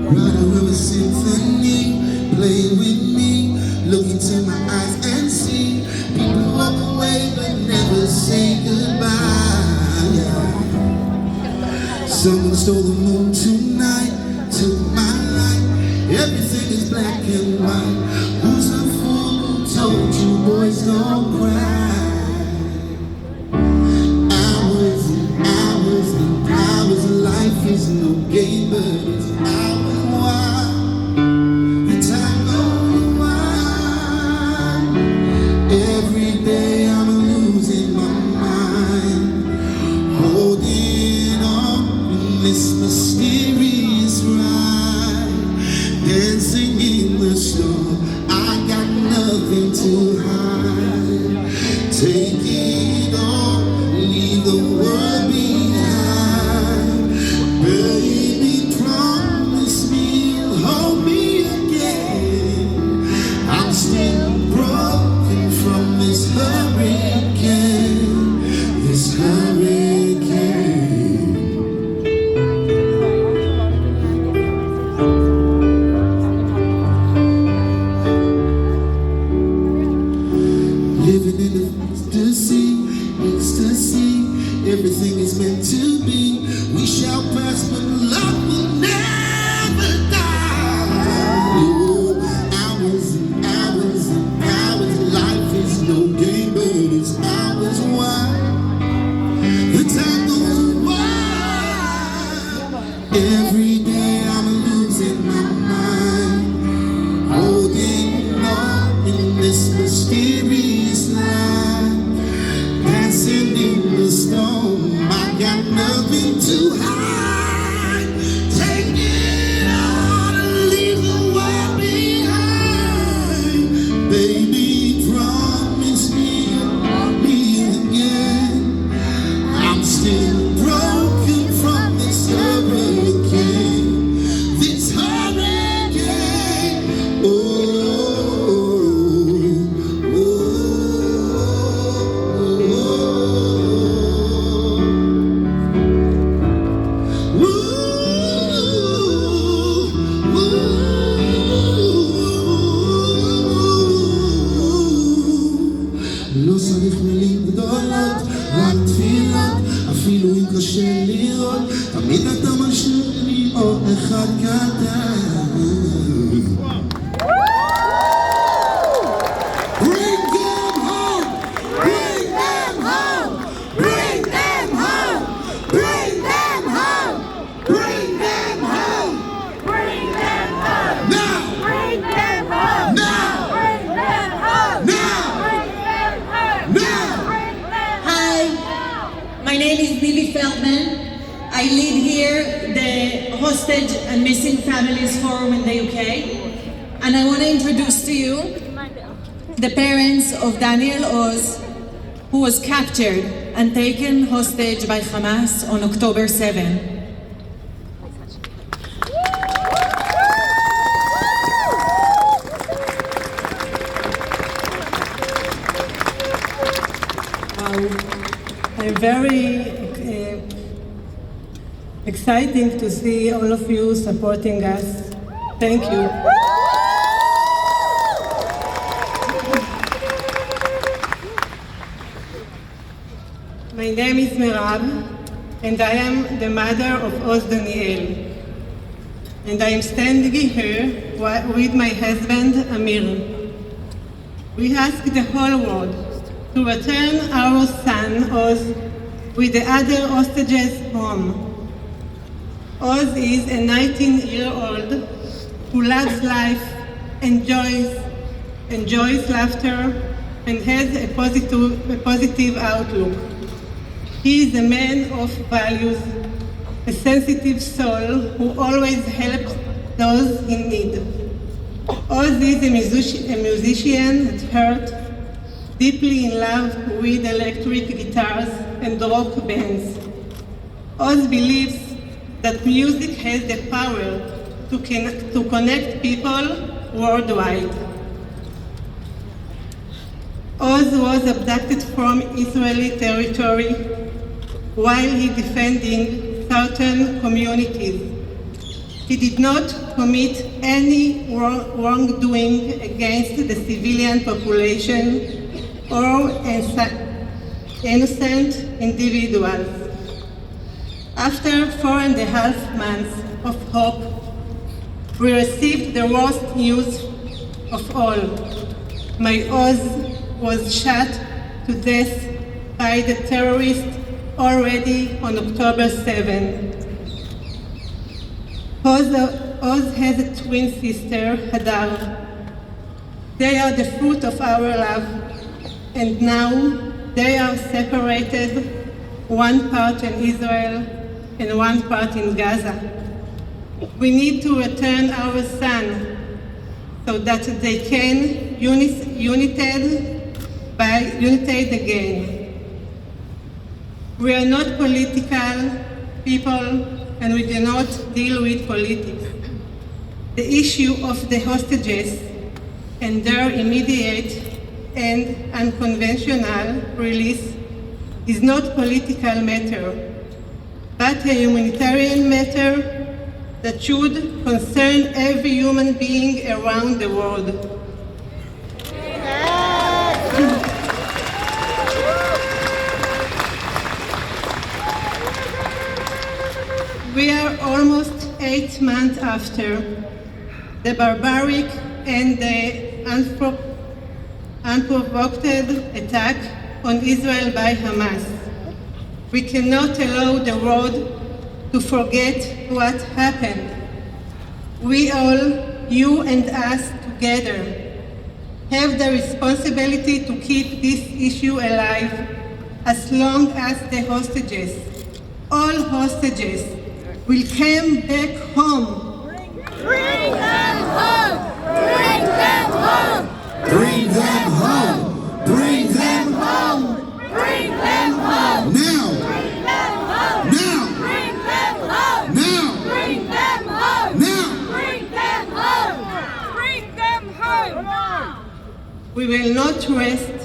Write a river symphony, play with me, look into my eyes and see. People walk away but never say goodbye. Someone stole the moon tonight, took my light. Everything is black and white. Who's the fool who told you boys don't cry? Hours and hours and hours. Life is no game, but it's hours wild. The time goes wild. Every day I'm losing my mind, holding on in this mysterious ride, dancing in the storm. I got nothing to hide. Take it all, leave the world behind. Baby, promise me you'll hold me again. I'm still broken from this hurricane, this hurricane. Living in ecstasy, everything is meant to be. We shall pass, but love will never die. Oh, hours and hours and hours. Life is no game, but it's hours wide. The time goes wild. Every day I'm losing my mind, holding on in this mysterious line, dancing in the storm. I got nothing to hide. Take it all and leave the world behind. Baby, promise me you'll want me again. I'm still broken from this hurricane, this hurricane. Oh, oh, לא צריך מילים גדולות, רק תפילות, אפילו אם קשה לראות, תמיד אתה משאיר לי עוד אחד קטן. Bring them home! Bring them home! Bring them home! Bring them home! Bring them home! Bring them home! Now! Bring them home! Now! Bring them home! Now! Bring them home! Now! Bring them Hi, my name is Lily Feldman. I lead here the Hostage and Missing Families Forum in the UK. And I want to introduce to you the parents of Daniel Oz, who was captured and taken hostage by Hamas on October 7. I'm very exciting to see all of you supporting us. Thank you. My name is Merab, and I am the mother of Oz Daniel. And I am standing here with my husband, Amir. We ask the whole world to return our son, Oz, with the other hostages home. Oz is a 19-year-old who loves life, enjoys laughter, and has a positive outlook. He is a man of values, a sensitive soul who always helps those in need. Oz is a musician at heart, deeply in love with electric guitars and rock bands. Oz believes that music has the power to connect people worldwide. Oz was abducted from Israeli territory while he defending certain communities. He did not commit any wrongdoing against the civilian population or innocent individuals. After 4.5 months of hope, we received the worst news of all. My Oz was shot to death by the terrorists already on October 7. Oz has a twin sister, Hadar. They are the fruit of our love, and now they are separated, one part in Israel and one part in Gaza. We need to return our son so that they can united again. We are not political people and we do not deal with politics. The issue of the hostages and their immediate and unconventional release is not political matter, but a humanitarian matter that should concern every human being around the world. We are almost 8 months after the barbaric and the unprovoked attack on Israel by Hamas. We cannot allow the world to forget what happened. We all, you and us together, have the responsibility to keep this issue alive as long as the hostages, all hostages, will come back home. Bring them home! Bring them home! Bring them home! Bring them home! Bring them home! Now! Bring them home! Now! Bring them home! Now! Bring them home! Now! Bring them home! Bring them home! We will not rest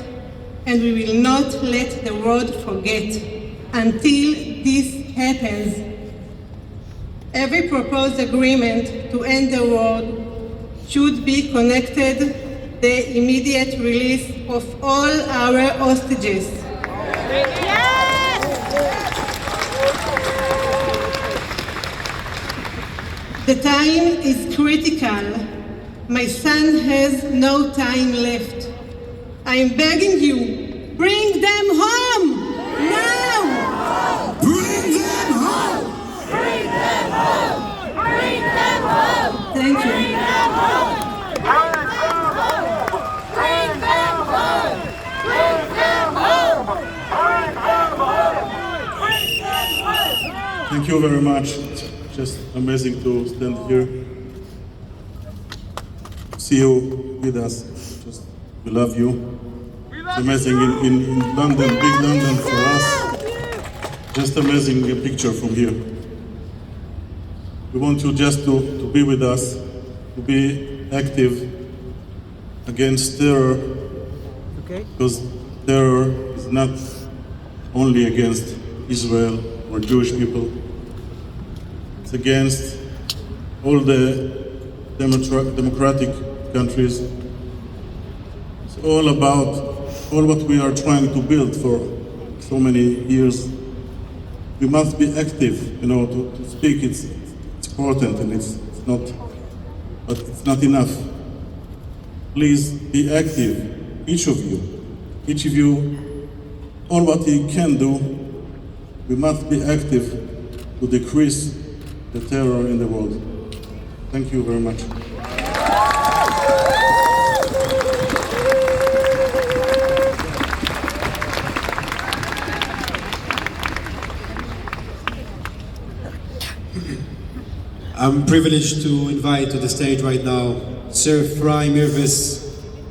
and we will not let the world forget until this happens. Every proposed agreement to end the war should be connected the immediate release of all our hostages. The time is critical. My son has no time left. I am begging you, bring them home now! Bring them home! Bring them home! Bring them home! Thank you. Bring them home! Bring them home! Bring them home! Thank you very much. It's just amazing to stand here, see you with us. Just we love you. It's amazing in London, big London for us. Just amazing picture from here. We want you just to be with us, to be active against terror, because terror is not only against Israel or Jewish people. It's against all the democratic countries. It's all about all what we are trying to build for so many years. We must be active, to speak. It's important and it's not, but it's not enough. Please be active, each of you, all what you can do. We must be active to decrease the terror in the world. Thank you very much. I'm privileged to invite to the stage right now Sir Ephraim Mirvis,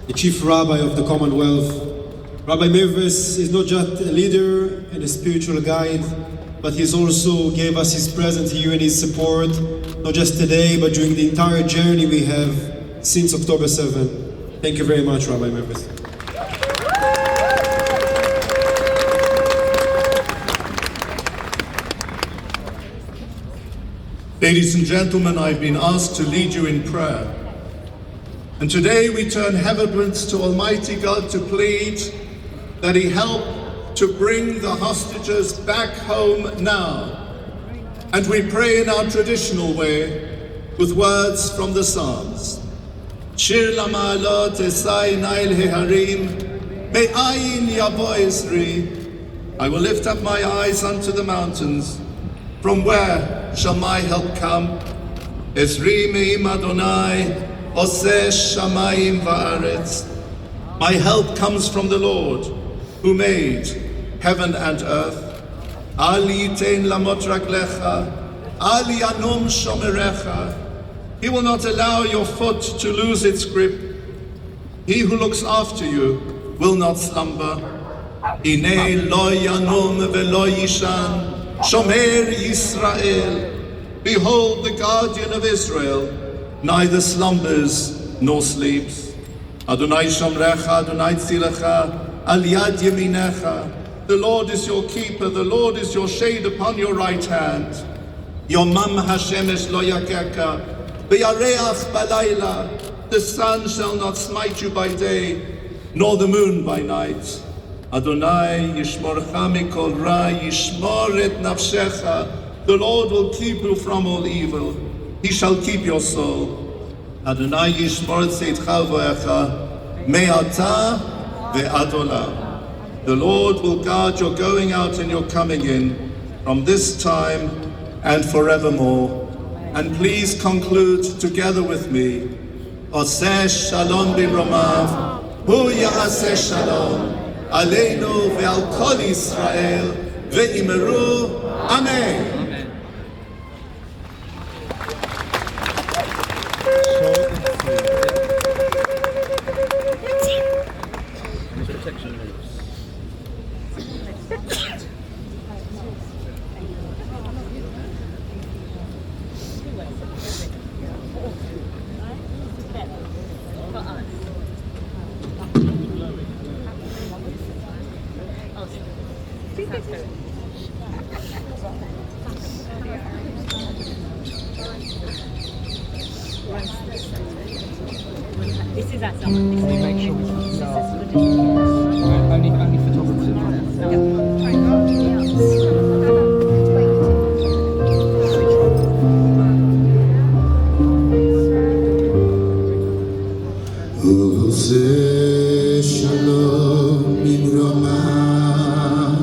the Chief Rabbi of the Commonwealth. Rabbi Mirvis is not just a leader and a spiritual guide, but he's also gave us his presence here and his support, not just today, but during the entire journey we have since October 7. Thank you very much, Rabbi Mirvis. Ladies and gentlemen, I've been asked to lead you in prayer. And today we turn heavenwards to Almighty God to plead that He help to bring the hostages back home now. And we pray in our traditional way with words from the Psalms. Shir lama'alot esai nail heharim, me'ayin yavo ezri. I will lift up my eyes unto the mountains. From where shall my help come? Ezri me'im Adonai, oseh shamayim va'aretz. My help comes from the Lord, who made heaven and earth. Al yitein lamot raglecha, al yanum shomerecha. He will not allow your foot to lose its grip. He who looks after you will not slumber. Hinei lo yanum velo yishan, shomer Yisrael. Behold the guardian of Israel, neither slumbers nor sleeps. Adonai shomrecha, Adonai tzilecha, al yad yeminecha. The Lord is your keeper, the Lord is your shade upon your right hand. Yomam hashemesh lo yakeka, v'yareach balayla. The sun shall not smite you by day, nor the moon by night. Adonai yishmorcha mikol ra, yishmor et nafshecha. The Lord will keep you from all evil. He shall keep your soul. Adonai yishmor tzeitcha v'echa, me'ata ve'ad olam. The Lord will guard your going out and your coming in from this time and forevermore. And please conclude together with me. Oseh shalom b'romav, hu ya'aseh shalom, aleinu ve'al kol Yisrael, ve'imeru, amen. This is that song. Make sure only photographers. Oseh shalom b'romav,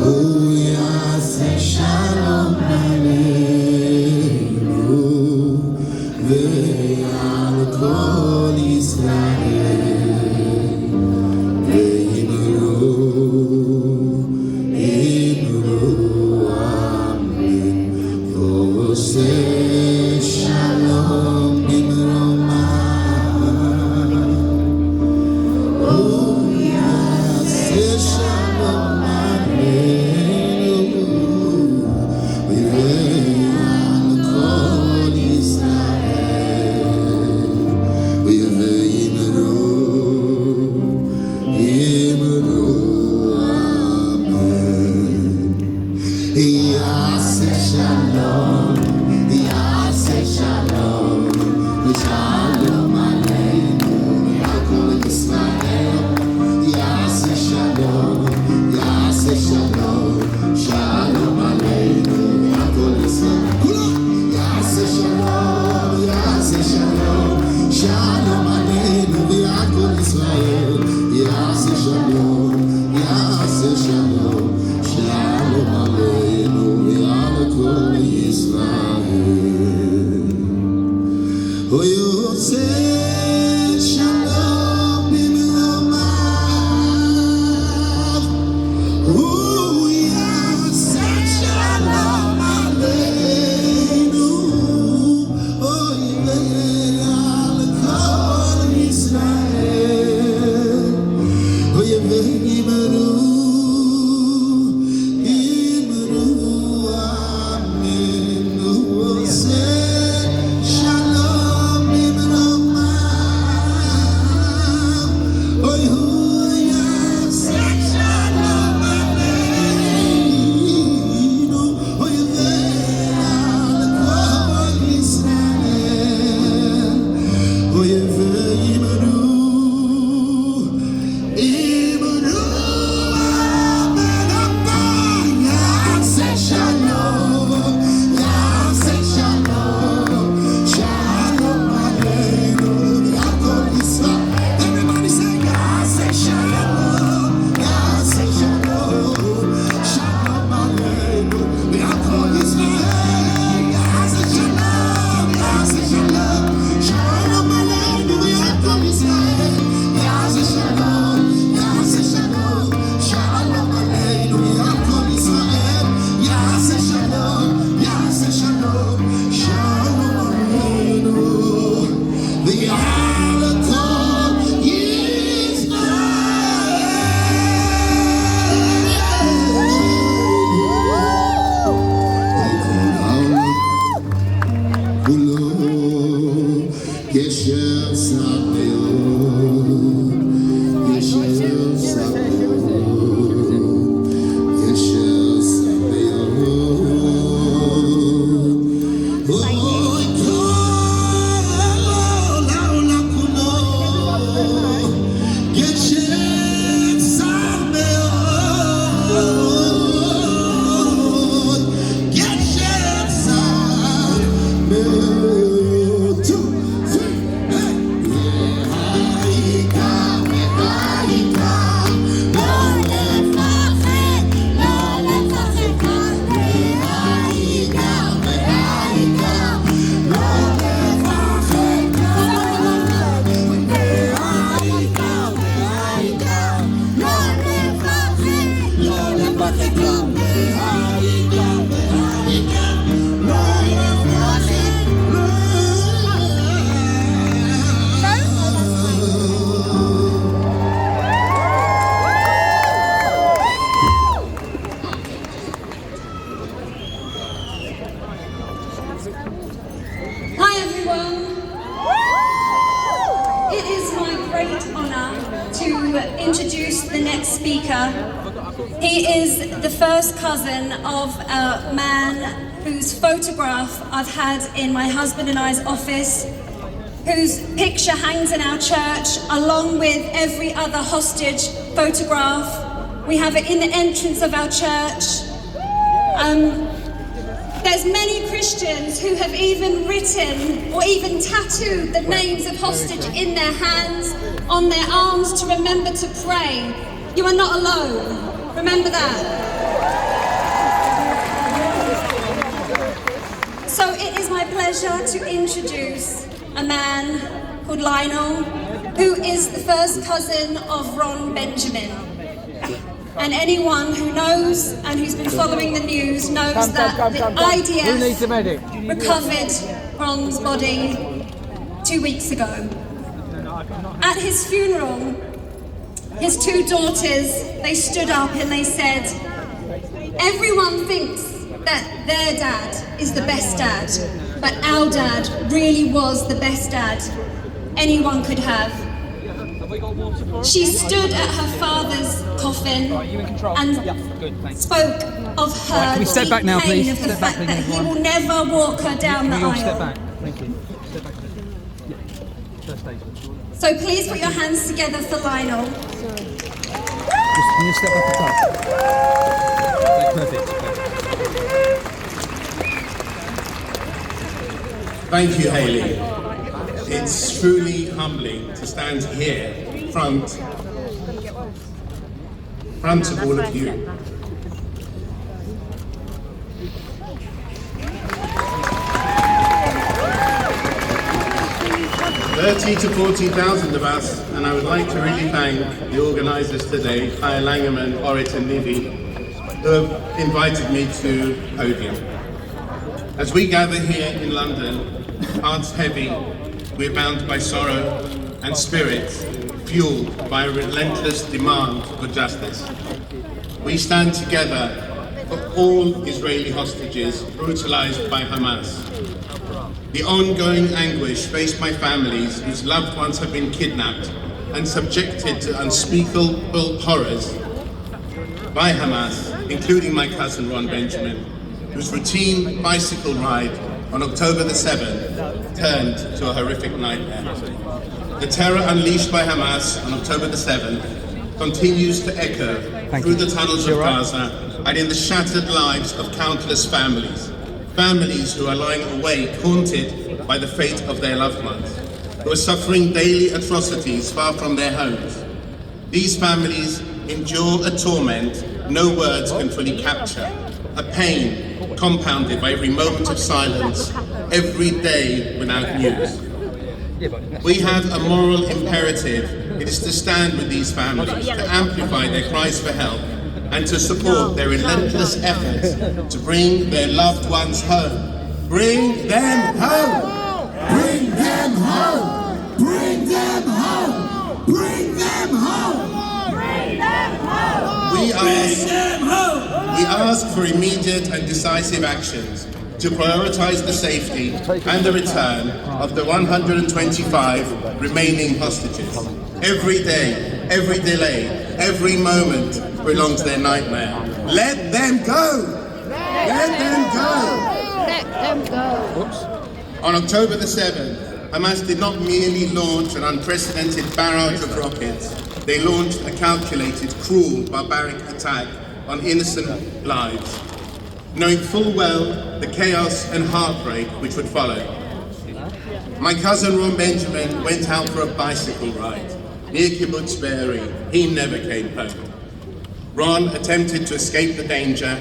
hu ya'aseh shalom aleinu ve'al kol Yisrael, ve'imeru, amen. Oseh shalom b'romav, Shalom כולו, גשר סביון, גשר סביון, גשר סביון. אוי כל העולם כולו, גשר סביון, גשר סביון. Hi everyone! It is my great honour to introduce the next speaker. He is the first cousin of a man whose photograph I've had in my husband and I's office, whose picture hangs in our church along with every other hostage photograph. We have it in the entrance of our church. There's many Christians who have even written or even tattooed the names of hostage in their hands, on their arms, to remember to pray. You are not alone. Remember that. So it is my pleasure to introduce a man called Lionel, who is the first cousin of Ron Benjamin. And anyone who knows and who's been following the news knows that the IDF recovered Ron's body 2 weeks ago. At his funeral, his two daughters, they stood up and they said, everyone thinks that their dad is the best dad, but our dad really was the best dad anyone could have. She stood at her father's coffin and spoke of her deep pain of the fact that he will never walk her down the aisle. So please put your hands together for Lionel. Can you step back a touch? Perfect. Thank you, Hayley. It's truly humbling to stand here, front of all of you. "30,000 to 40,000 of us, and I would like to really thank the organisers today, Kaya Langerman, Orit and Nivi, who have invited me to podium. As we gather here in London, hearts heavy, we're bound by sorrow and spirits fueled by a relentless demand for justice. We stand together for all Israeli hostages brutalized by Hamas. The ongoing anguish faced by families whose loved ones have been kidnapped and subjected to unspeakable horrors by Hamas, including my cousin Ron Benjamin, whose routine bicycle ride on October the 7th turned to a horrific nightmare. The terror unleashed by Hamas on October the 7th continues to echo through the tunnels of Gaza and in the shattered lives of countless families. Families who are lying awake, haunted by the fate of their loved ones, who are suffering daily atrocities far from their homes. These families endure a torment no words can fully capture, a pain compounded by every moment of silence, every day without news. We have a moral imperative. It is to stand with these families, to amplify their cries for help, and to support their relentless efforts to bring their loved ones home. Bring them home! Bring them home! Bring them home! Bring them home! Bring them home! We ask for immediate and decisive actions. to prioritize the safety and the return of the 125 remaining hostages. Every day, every delay, every moment prolongs their nightmare. Let them go! Let them go! Let them go. On October the 7th, Hamas did not merely launch an unprecedented barrage of rockets, they launched a calculated, cruel, barbaric attack on innocent lives, knowing full well the chaos and heartbreak which would follow. My cousin Ron Benjamin went out for a bicycle ride near Kibbutz Be'eri. He never came home. Ron attempted to escape the danger.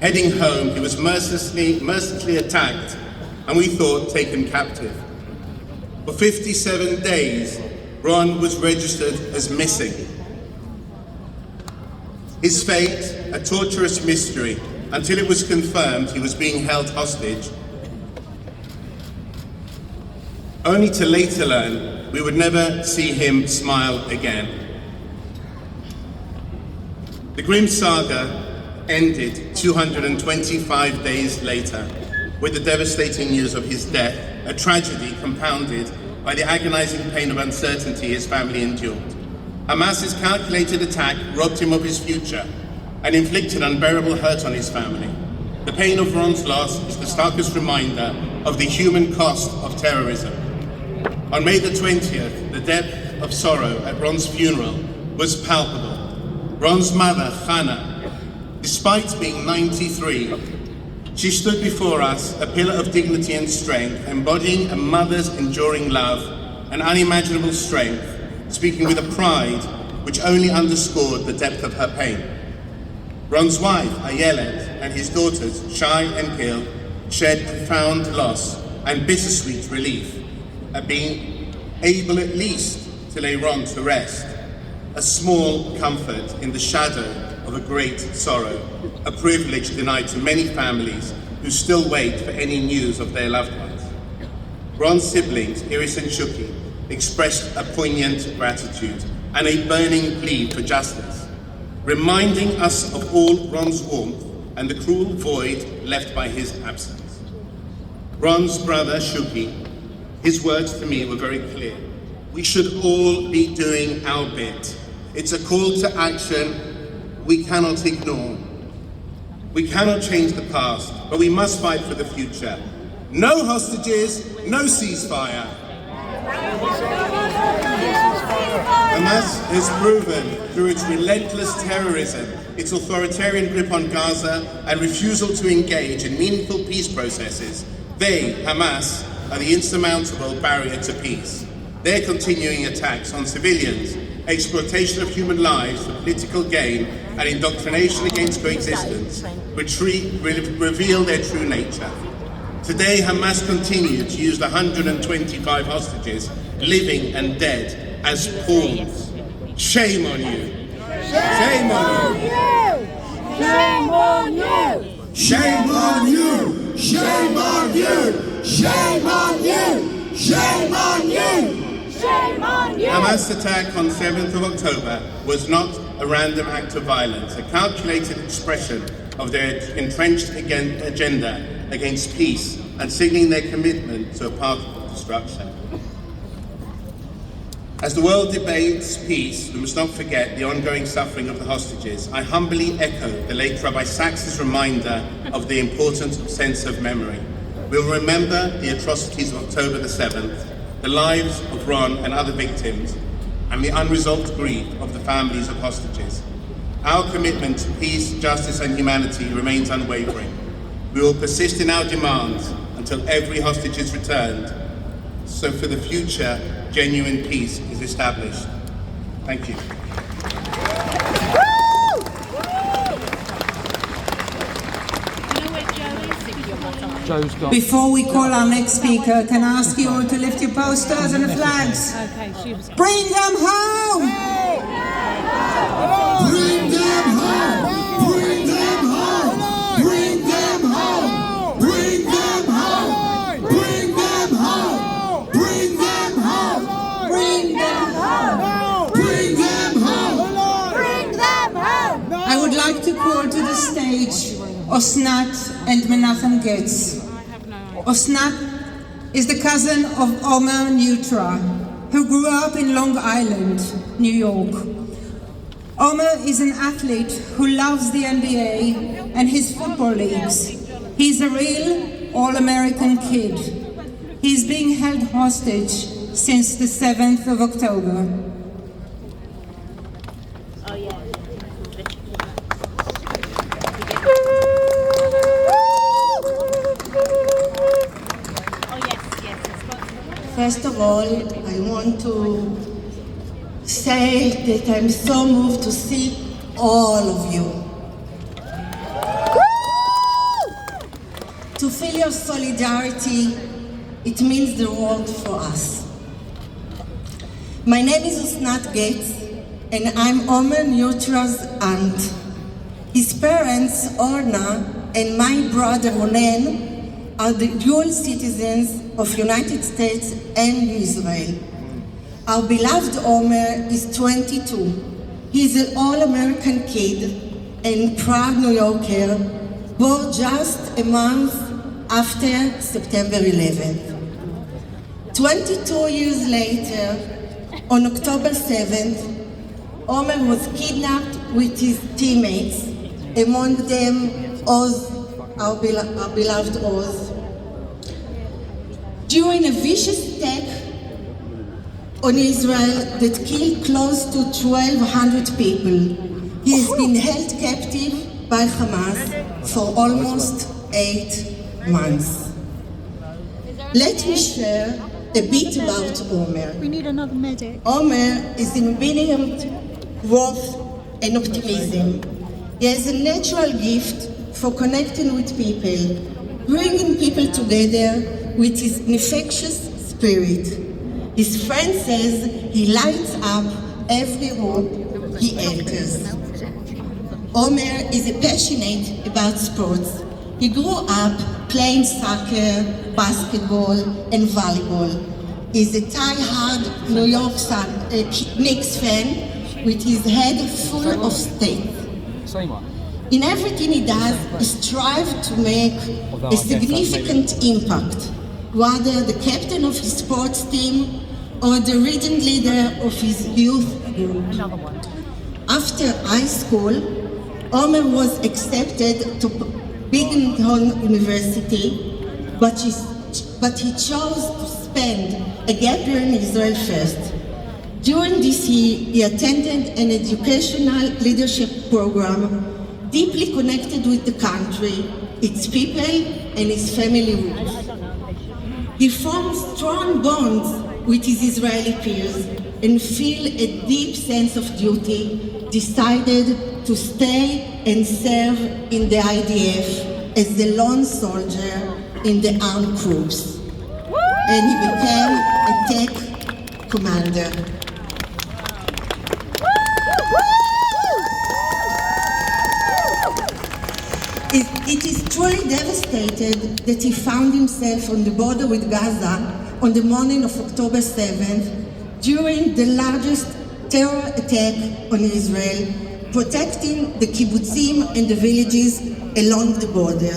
Heading home, he was mercilessly attacked and we thought taken captive. For 57 days, Ron was registered as missing. His fate, a torturous mystery, until it was confirmed he was being held hostage, only to later learn we would never see him smile again. The grim saga ended 225 days later with the devastating news of his death, a tragedy compounded by the agonizing pain of uncertainty his family endured. Hamas's calculated attack robbed him of his future and inflicted unbearable hurt on his family. The pain of Ron's loss is the starkest reminder of the human cost of terrorism. On May the 20th, the depth of sorrow at Ron's funeral was palpable. Ron's mother, Hannah, despite being 93, she stood before us, a pillar of dignity and strength, embodying a mother's enduring love and unimaginable strength, speaking with a pride which only underscored the depth of her pain. Ron's wife, Ayelet, and his daughters, Shai and Gil, shared profound loss and bittersweet relief at being able at least to lay Ron to rest, a small comfort in the shadow of a great sorrow, a privilege denied to many families who still wait for any news of their loved ones. Ron's siblings, Iris and Shuki, expressed a poignant gratitude and a burning plea for justice, reminding us of all Ron's warmth and the cruel void left by his absence. Ron's brother, Shuki, his words to me were very clear. We should all be doing our bit. It's a call to action we cannot ignore. We cannot change the past, but we must fight for the future. No hostages, no ceasefire. Hamas has proven through its relentless terrorism, its authoritarian grip on Gaza, and refusal to engage in meaningful peace processes, they, Hamas, are the insurmountable barrier to peace. Their continuing attacks on civilians, exploitation of human lives for political gain, and indoctrination against coexistence reveal their true nature. Today, Hamas continue to use the 125 hostages, living and dead, as pawns. Shame on you! Shame on you! Shame on you! Shame on you! Shame on you! Shame on you! Shame on you! Shame on you! Hamas' attack on 7th of October was not a random act of violence, a calculated expression of their entrenched agenda against peace and signaling their commitment to a path of destruction. As the world debates peace, we must not forget the ongoing suffering of the hostages. I humbly echo the late Rabbi Sachs's reminder of the importance of sense of memory. We'll remember the atrocities of October the 7th, the lives of Ron and other victims, and the unresolved grief of the families of hostages. Our commitment to peace, justice, and humanity remains unwavering. We will persist in our demands until every hostage is returned, so for the future, genuine peace is established. Thank you. Joe's got. Before we call our next speaker, can I ask you all to lift your posters and the flags? Bring them home! Bring them home! Bring them home! Bring them home! Bring them home! Bring them home! Bring them home! Bring them home! Bring them home! Bring them home! I would like to call to the stage Osnat and Menachem Getz. Osnat is the cousin of Omer Neutra, who grew up in Long Island, New York. Omer is an athlete who loves the NBA and his football leagues. He's a real All-American kid. He's being held hostage since the 7th of October. First of all, I want to say that I'm so moved to see all of you. To feel your solidarity, it means the world for us. My name is Osnat Gates, and I'm Omer Neutra's aunt. His parents, Orna, and my brother Ronen, are the dual citizens of United States and Israel. Our beloved Omer is 22. He's an all-American kid and proud New Yorker, born just a month after September 11th. 22 years later, on October 7th, Omer was kidnapped with his teammates, among them Oz, our beloved Oz. During a vicious attack on Israel that killed close to 1,200 people, he has been held captive by Hamas for almost 8 months. Let me share a bit about Omer. We need another medic. Omer is embodiment growth and optimism. He has a natural gift for connecting with people, bringing people together with his infectious spirit. His friend says he lights up every room he enters. Omer is passionate about sports. He grew up playing soccer, basketball, and volleyball. He's a die-hard New York Knicks fan with his head full of state. In everything he does, he strives to make a significant impact, whether the captain of his sports team or the region leader of his youth group. After high school, Omer was accepted to Binghamton University, but he chose to spend a gap year in Israel first. During this year, he attended an educational leadership program deeply connected with the country, its people, and his family roots. He formed strong bonds with his Israeli peers and feel a deep sense of duty, decided to stay and serve in the IDF as the lone soldier in the armed groups. And he became a tech commander. It is truly devastated that he found himself on the border with Gaza on the morning of October 7th during the largest terror attack on Israel, protecting the kibbutzim and the villages along the border.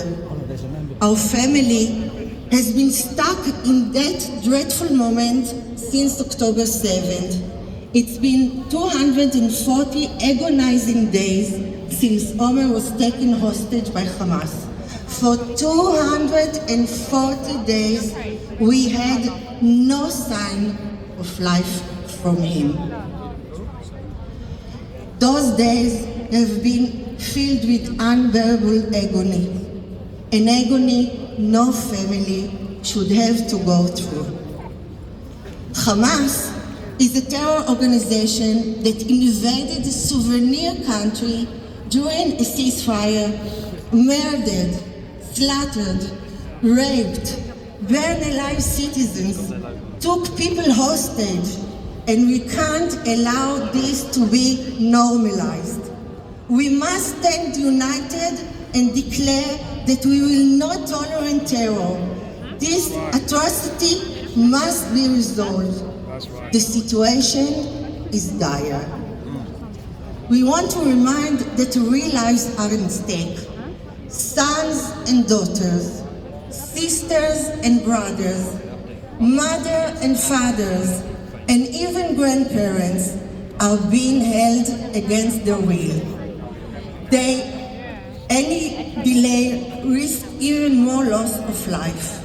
Our family has been stuck in that dreadful moment since October 7th. It's been 240 agonizing days since Omer was taken hostage by Hamas. For 240 days, we had no sign of life from him. Those days have been filled with unbearable agony, an agony no family should have to go through. Hamas is a terror organization that invaded a sovereign country during a ceasefire, murdered, slaughtered, raped, burned alive citizens, took people hostage, and we can't allow this to be normalized. We must stand united and declare that we will not tolerate terror. This atrocity must be resolved. The situation is dire. We want to remind that real lives are at stake. Sons and daughters, sisters and brothers, mother and fathers, and even grandparents are being held against their will. Any delay risks even more loss of life.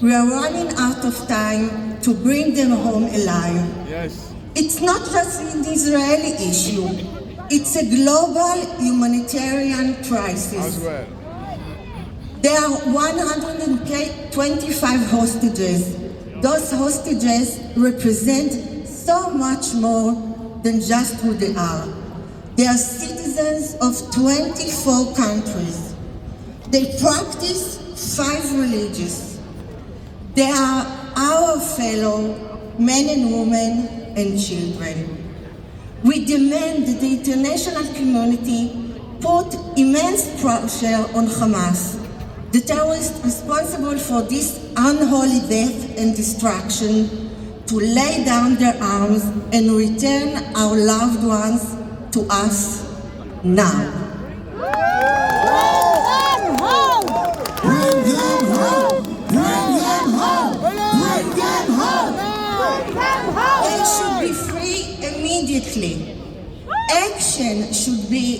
We are running out of time to bring them home alive. Yes. It's not just an Israeli issue. It's a global humanitarian crisis. As well. There are 125 hostages. Those hostages represent so much more than just who they are. They are citizens of 24 countries. They practice 5 religions. They are our fellow men and women and children. We demand that the international community put immense pressure on Hamas, the terrorists responsible for this unholy death and destruction, to lay down their arms and return our loved ones to us now. Bring them home! Bring them home! Bring them home! They should be free immediately. Action should be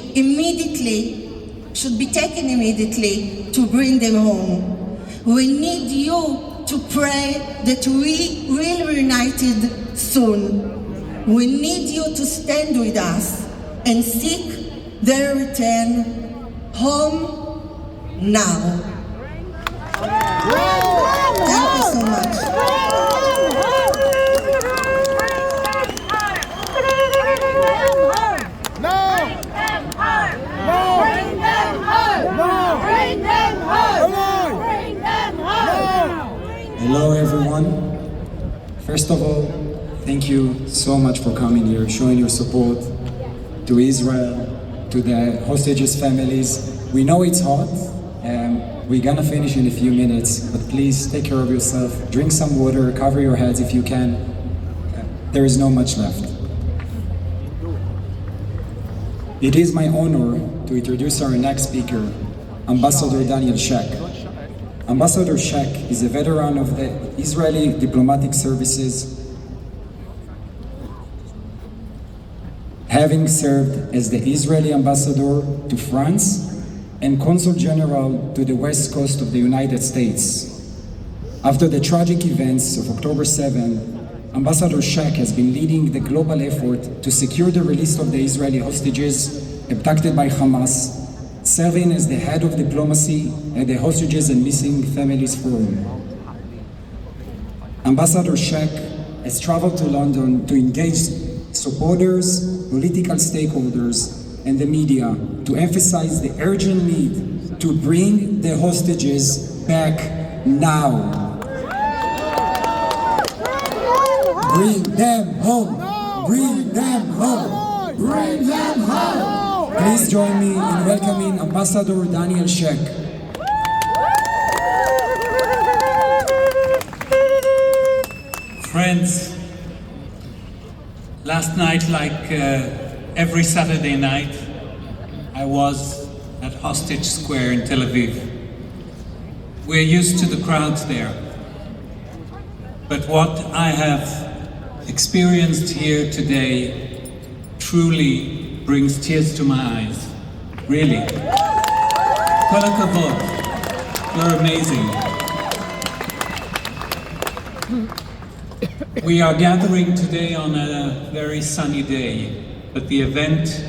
taken immediately to bring them home. We need you to pray that we will be united soon. We need you to stand with us and seek their return home now. Thank you so much. Hello everyone. First of all, thank you so much for coming here, showing your support to Israel, to the hostages' families. We know it's hot, and we're gonna finish in a few minutes, but please take care of yourself, drink some water, cover your heads if you can. There is not much left. It is my honor to introduce our next speaker, Ambassador Daniel Sheck. Ambassador Sheck is a veteran of the Israeli diplomatic services, having served as the Israeli ambassador to France and consul general to the west coast of the United States. After the tragic events of October 7, Ambassador Sheck has been leading the global effort to secure the release of the Israeli hostages abducted by Hamas, serving as the head of diplomacy at the Hostages and Missing Families Forum. Ambassador Sheck has traveled to London to engage supporters, political stakeholders, and the media to emphasize the urgent need to bring the hostages back now. Bring them home! Bring them home! Bring them home! Please join me in welcoming Ambassador Daniel Sheck. Friends, last night, like every Saturday night, I was at Hostage Square in Tel Aviv. We're used to the crowds there. But what I have experienced here today truly brings tears to my eyes. Really. Kol hakavod. You're amazing. We are gathering today on a very sunny day, but the event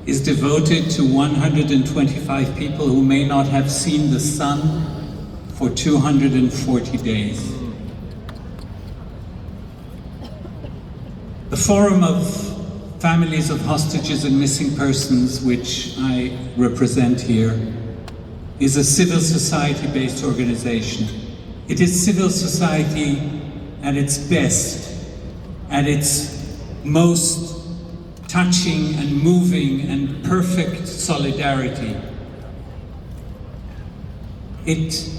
is devoted to 125 people who may not have seen the sun for 240 days. The Forum of Families of Hostages and Missing Persons, which I represent here, is a civil society-based organization. It is civil society at its best, at its most touching and moving and perfect solidarity. It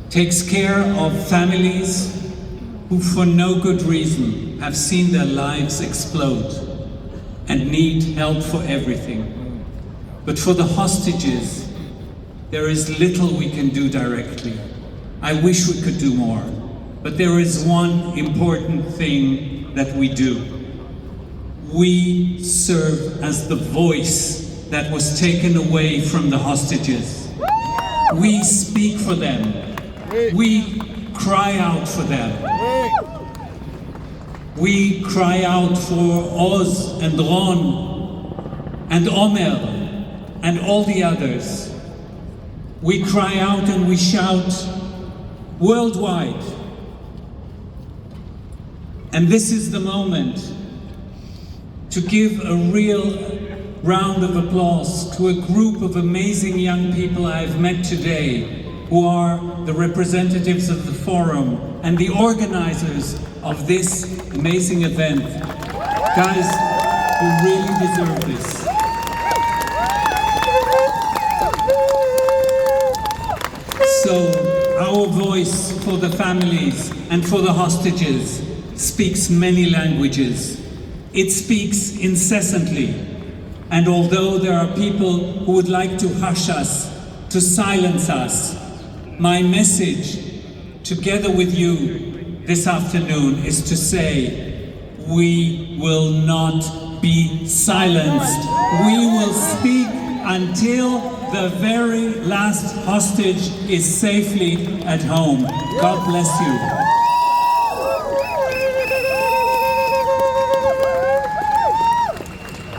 takes care of families who for no good reason have seen their lives explode and need help for everything. But for the hostages, there is little we can do directly. I wish we could do more. But there is one important thing that we do. We serve as the voice that was taken away from the hostages. We speak for them. We cry out for them. We cry out for Oz and Ron and Omer and all the others. We cry out and we shout worldwide. And this is the moment to give a real round of applause to a group of amazing young people I've met today, who are the representatives of the forum and the organizers of this amazing event. Guys who really deserve this. So our voice for the families and for the hostages speaks many languages. It speaks incessantly. And although there are people who would like to hush us, to silence us, my message, together with you this afternoon, is to say, we will not be silenced. We will speak until the very last hostage is safely at home. God bless you.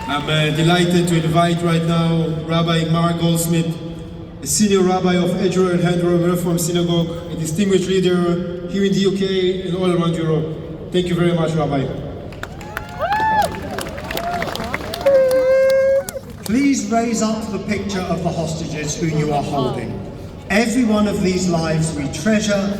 I'm delighted to invite right now Rabbi Mark Goldsmith, a senior rabbi of Edgeware and Handrow Reform Synagogue, a distinguished leader here in the UK and all around Europe. Thank you very much, Rabbi. Please raise up the picture of the hostages who you are holding. Every one of these lives we treasure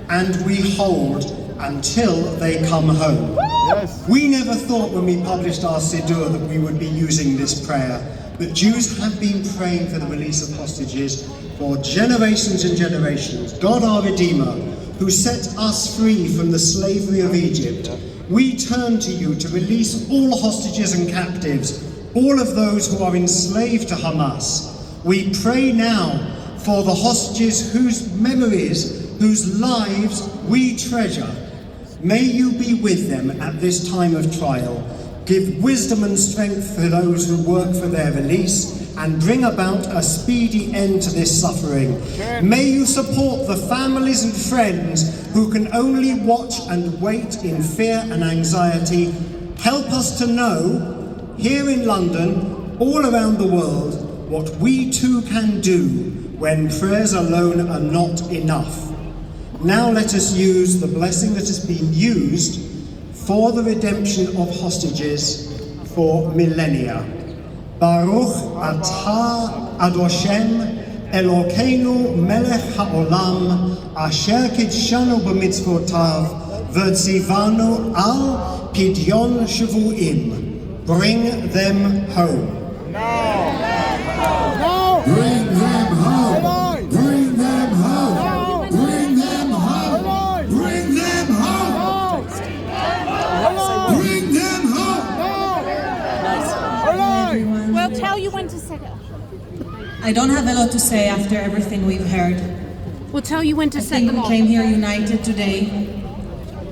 and we hold until they come home. Yes. We never thought when we published our Siddur that we would be using this prayer, but Jews have been praying for the release of hostages for generations and generations. God our Redeemer, who set us free from the slavery of Egypt, we turn to you to release all hostages and captives, all of those who are enslaved to Hamas. We pray now for the hostages whose memories, whose lives we treasure. May you be with them at this time of trial. Give wisdom and strength for those who work for their release and bring about a speedy end to this suffering. May you support the families and friends who can only watch and wait in fear and anxiety. Help us to know, here in London, all around the world, what we too can do when prayers alone are not enough. Now let us use the blessing that has been used for the redemption of hostages for millennia. Baruch atah Adoshem Elokeinu melech haolam asher kidshanu b'mitzvotav v'tzivanu al pidyon shavuim. Bring them home. No! Bring them home! Bring them home! Bring them home! Bring them home! Bring them home! We'll tell you when to set it up. I don't have a lot to say after everything we've heard. We'll tell you when to set them I think off. we came here united today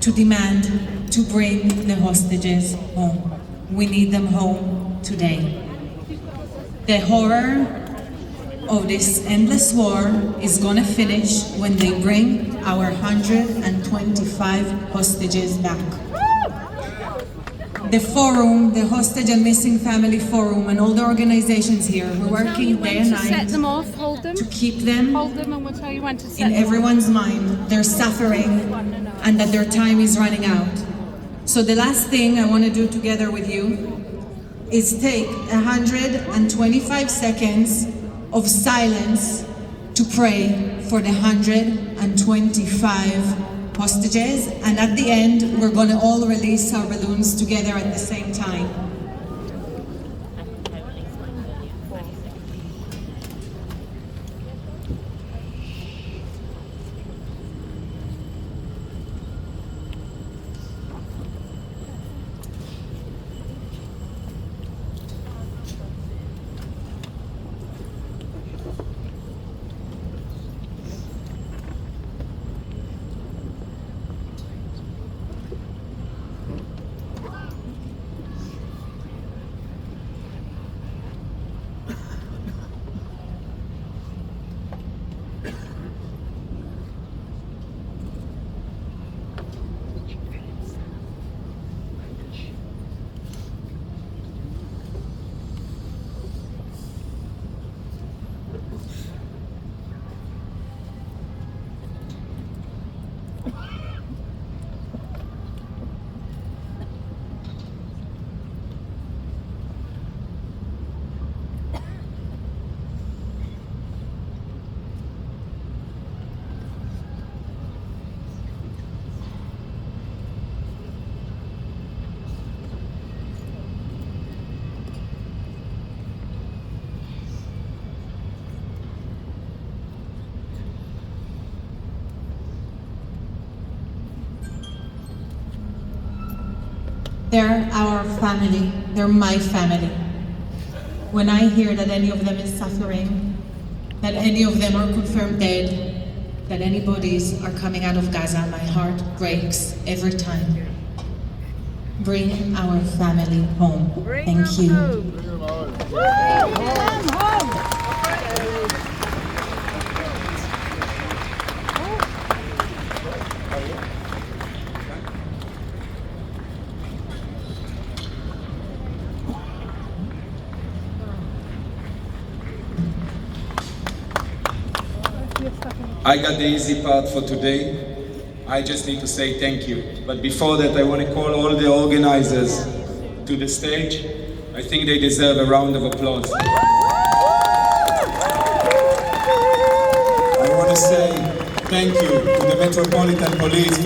to demand to bring the hostages home. We need them home today. The horror of this endless war is gonna finish when they bring our 125 hostages back. The forum, the Hostage and Missing Family Forum, and all the organizations here, we're working day and night set them off, hold them, to keep them, hold them, and we'll tell you when to set in them everyone's mind. They're suffering and that their time is running out. So the last thing I want to do together with you is take 125 seconds of silence to pray for the 125 hostages, and at the end we're going to all release our balloons together at the same time. They're our family. They're my family. When I hear that any of them is suffering, that any of them are confirmed dead, that any bodies are coming out of Gaza, my heart breaks every time. Bring our family home. Thank you. I got the easy part for today. I just need to say thank you. But before that, I want to call all the organizers to the stage. I think they deserve a round of applause. I want to say thank you to the Metropolitan Police.